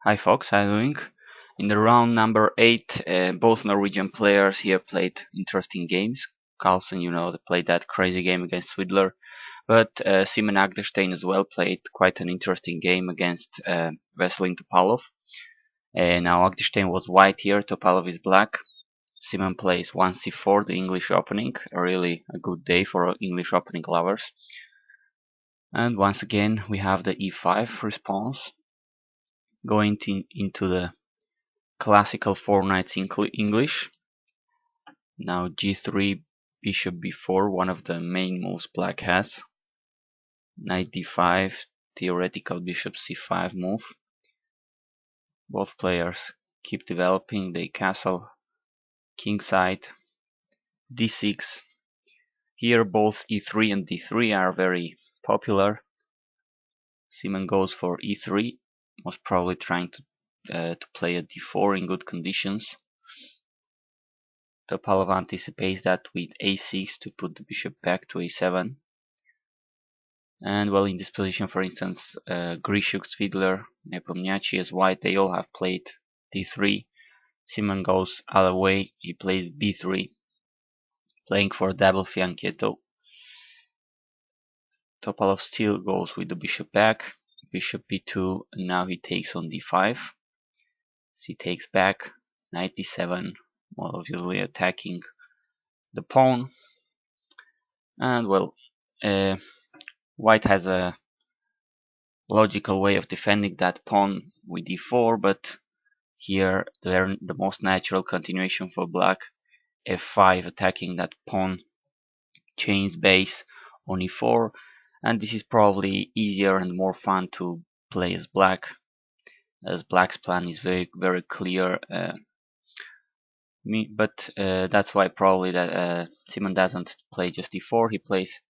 Hi Fox, how are you doing? In the round number 8, both Norwegian players here played interesting games. Carlsen, they played that crazy game against Svidler, but Simon Agdestein as well played quite an interesting game against Veselin Topalov. Now Agdestein was white here, Topalov is black. Simon plays 1c4, the English opening, really a good day for English opening lovers. And once again we have the e5 response, going into the classical 4 knights English. Now g3, bishop b4, one of the main moves black has. Knight d5, theoretical bishop c5 move. Both players keep developing the castle kingside. d6. Here both e3 and d3 are very popular. Simon goes for e3, most probably trying to play a d4 in good conditions. Topalov anticipates that with a6 to put the bishop back to a7. And well, in this position, for instance, Grischuk, Svidler, Nepomniachtchi as white, they all have played d3. Simon goes other way, he plays b3, playing for double fianchetto. Topalov still goes with the bishop back, bishop b2, and now he takes on d5. He takes back, knight d7, more obviously attacking the pawn. And well, white has a logical way of defending that pawn with d4, but here the most natural continuation for black, f5, attacking that pawn chains base on e4, and this is probably easier and more fun to play as black, as black's plan is very clear. But that's why probably that Simon doesn't play just e4, he plays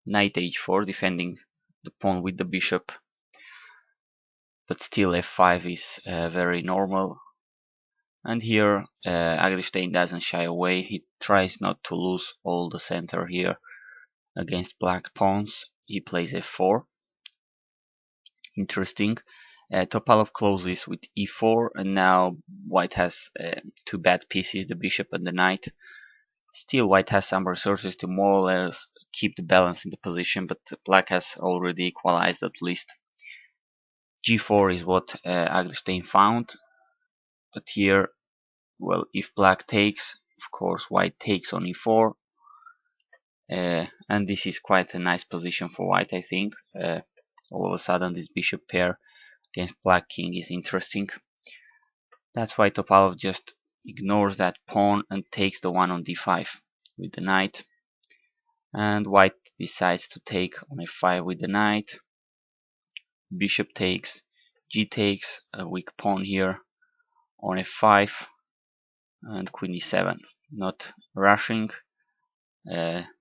knight h4, defending the pawn with the bishop, but still f5 is very normal. And here Agdestein doesn't shy away, he tries not to lose all the center here against black pawns. He plays f4. Interesting. Topalov closes with e4, and now white has two bad pieces, the bishop and the knight. Still white has some resources to more or less keep the balance in the position, but black has already equalized at least. g4 is what Agdestein found, but here, well, if black takes, of course white takes on e4, and this is quite a nice position for white, I think. All of a sudden this bishop pair against black king is interesting. That's why Topalov just ignores that pawn and takes the one on d5 with the knight, and white decides to take on f5 with the knight. Bishop takes, g takes, a weak pawn here on f5, and queen e7. Not rushing.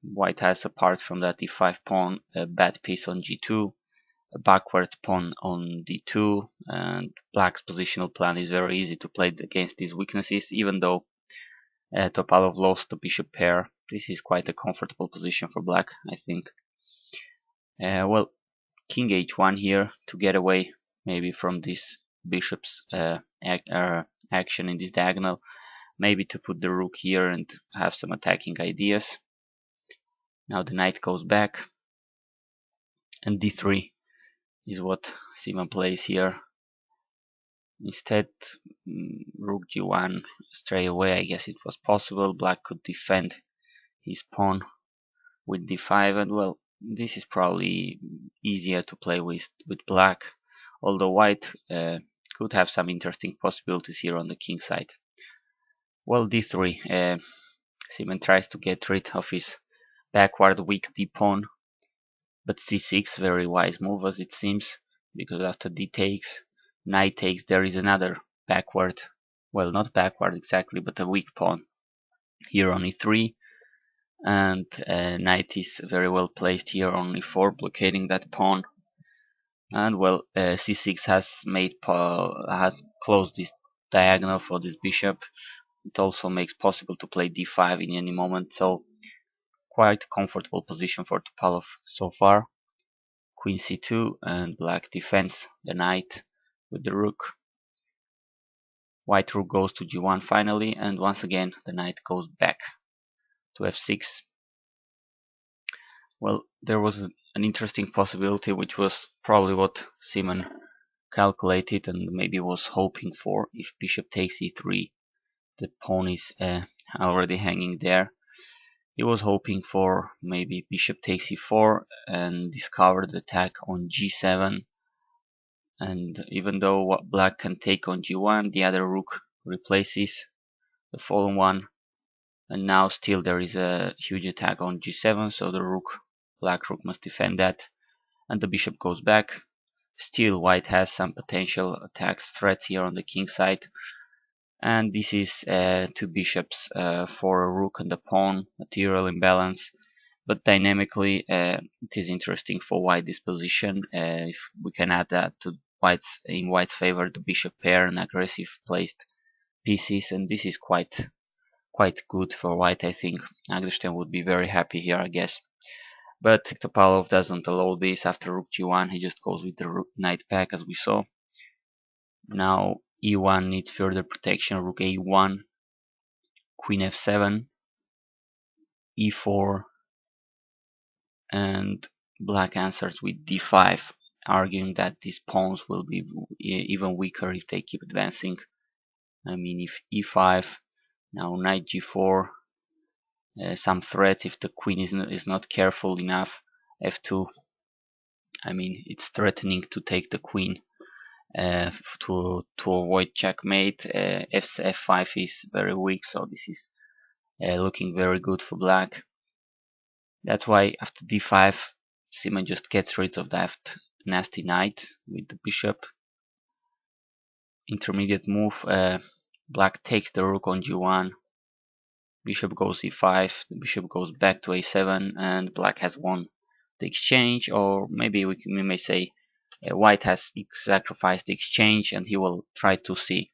White has, apart from that e5 pawn, a bad piece on g2, a backward pawn on d2, and black's positional plan is very easy to play against these weaknesses. Even though Topalov lost the bishop pair, this is quite a comfortable position for black, I think. Well, king h1 here to get away maybe from this bishop's action in this diagonal, maybe to put the rook here and have some attacking ideas. Now the knight goes back, and d3 is what Simon plays here. Instead, rook g1 straight away, I guess it was possible. Black could defend his pawn with d5, and well, this is probably easier to play with black, although white could have some interesting possibilities here on the king side. Well, d3, Simon tries to get rid of his backward weak d pawn, but c6, very wise move as it seems, because after d takes, knight takes, there is another backward, well, not backward exactly, but a weak pawn here on e3, and knight is very well placed here on e4, blockading that pawn. And well, c6 has closed this diagonal for this bishop. It also makes possible to play d5 in any moment, so quite comfortable position for Topalov so far. Queen c2, and black defends the knight with the rook. White rook goes to g1 finally, and once again the knight goes back to f6. Well, there was an interesting possibility, which was probably what Simon calculated and maybe was hoping for. If bishop takes e3, the pawn is already hanging there. He was hoping for maybe bishop takes e4 and discovered the attack on g7. And even though black can take on g1, the other rook replaces the fallen one. And now still there is a huge attack on g7, so the black rook must defend that. And the bishop goes back. Still white has some potential attacks, threats here on the king side. And this is two bishops for a rook and a pawn, material imbalance. But dynamically, it is interesting for white this position. If we can add that to in white's favor, the bishop pair and aggressive placed pieces, and this is quite good for white. I think Agdestein would be very happy here, I guess. But Topalov doesn't allow this. After rook g1, he just goes with the knight back, as we saw. Now e1 needs further protection. Rook a1, queen f7, e4, and black answers with d5, arguing that these pawns will be even weaker if they keep advancing. I mean, if e5, now knight g4, some threats if the queen is not careful enough. f2, I mean, it's threatening to take the queen to avoid checkmate. f5 is very weak, so this is looking very good for black. That's why after d5, Simon just gets rid of that nasty knight with the bishop. Intermediate move, black takes the rook on g1, bishop goes e5, the bishop goes back to a7, and black has won the exchange. Or maybe we may say white has sacrificed the exchange, and he will try to see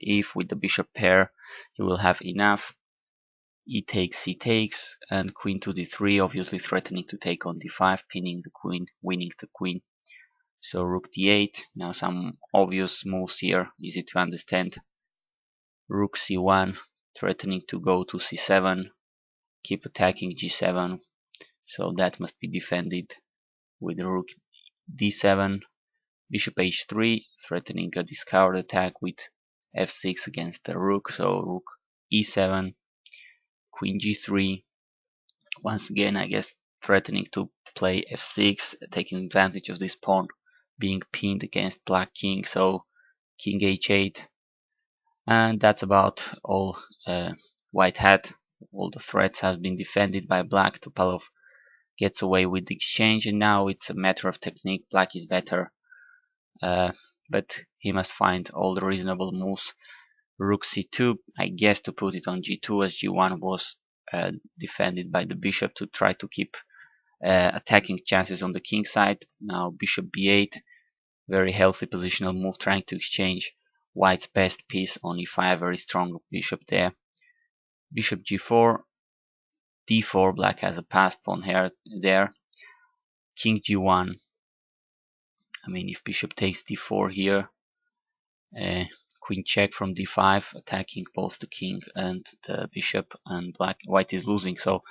if with the bishop pair he will have enough. E takes, c takes, and queen to d3, obviously threatening to take on d5, pinning the queen, winning the queen. So rook d8. Now some obvious moves here, easy to understand. Rook c1, threatening to go to c7, keep attacking g7, so that must be defended with rook d7. Bishop h3, threatening a discovered attack with f6 against the rook, so rook e7, queen g3. Once again, I guess threatening to play f6, taking advantage of this pawn being pinned against black king, so king h8. And that's about all white had. All the threats have been defended by black. Topalov gets away with the exchange, and now it's a matter of technique. Black is better, but he must find all the reasonable moves. Rook c2, I guess to put it on g2, as g1 was defended by the bishop to try to keep attacking chances on the king side. Now bishop b8, very healthy positional move, trying to exchange white's best piece on e5, very strong bishop there. Bishop g4, d4, black has a passed pawn here there. King g1, I mean, if bishop takes d4 here, queen check from d5, attacking both the king and the bishop, and white is losing. So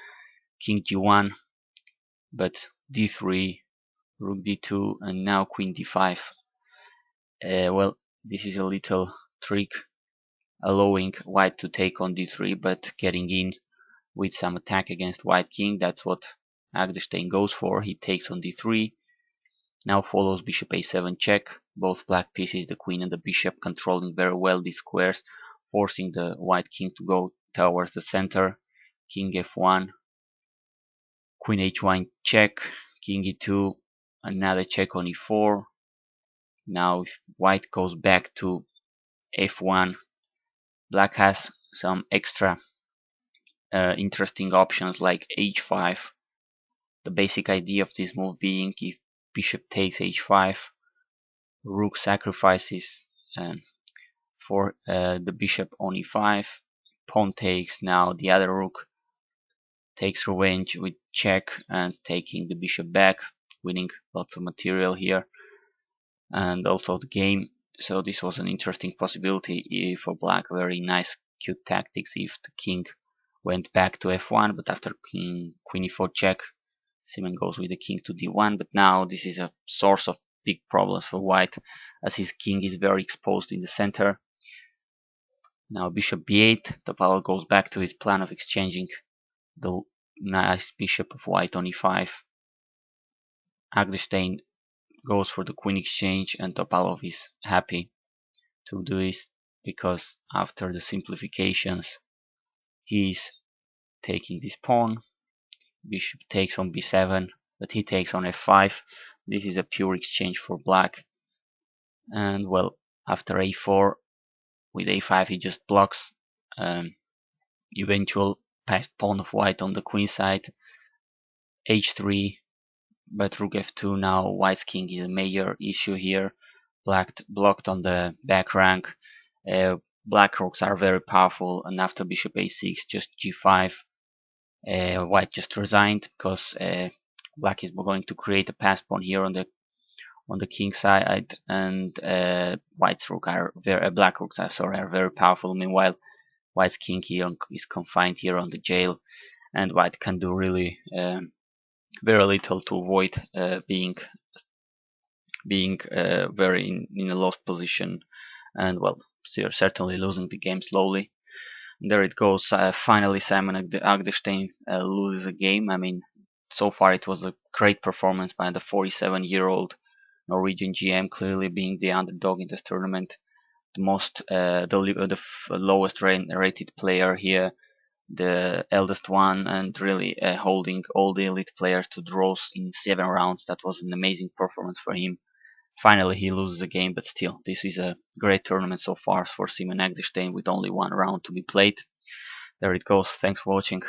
king g1, but d3, rook d2, and now queen d5. Well, this is a little trick, allowing white to take on d3, but getting in with some attack against white king. That's what Agdestein goes for. He takes on d3. Now follows bishop a7 check. Both black pieces, the queen and the bishop, controlling very well these squares, forcing the white king to go towards the center. King f1, queen h1 check, king e2, another check on e4. Now if white goes back to f1, black has some extra interesting options like h5. The basic idea of this move being if bishop takes h5, rook sacrifices for the bishop on e5, pawn takes, now the other rook takes revenge with check and taking the bishop back, winning lots of material here, and also the game. So this was an interesting possibility for black. Very nice, cute tactics if the king went back to f1, but after queen e4 check, Simon goes with the king to d1. But now this is a source of big problems for white, as his king is very exposed in the center. Now bishop b8, Topalov goes back to his plan of exchanging the nice bishop of white on e5. Agdestein goes for the queen exchange, and Topalov is happy to do this because after the simplifications he's taking this pawn. Bishop takes on b7, but he takes on f5. This is a pure exchange for black. And well, after a4, with a5 he just blocks eventual passed pawn of white on the queen side. h3, but rook f2. Now white's king is a major issue here. Black blocked on the back rank. Black rooks are very powerful, and after bishop a6, just g5. White just resigned because black is going to create a pass pawn here on the king side, and white's rook are black rooks are very powerful. Meanwhile, white's king here is confined here on the jail, and white can do really very little to avoid being very in a lost position, and well, certainly losing the game slowly. There it goes. Finally, Simon Agdestein loses a game. I mean, so far it was a great performance by the 47-year-old Norwegian GM, clearly being the underdog in this tournament. The lowest rated player here, the eldest one, and really holding all the elite players to draws in 7 rounds. That was an amazing performance for him. Finally, he loses the game, but still, this is a great tournament so far for Simon Agdestein with only 1 round to be played. There it goes. Thanks for watching.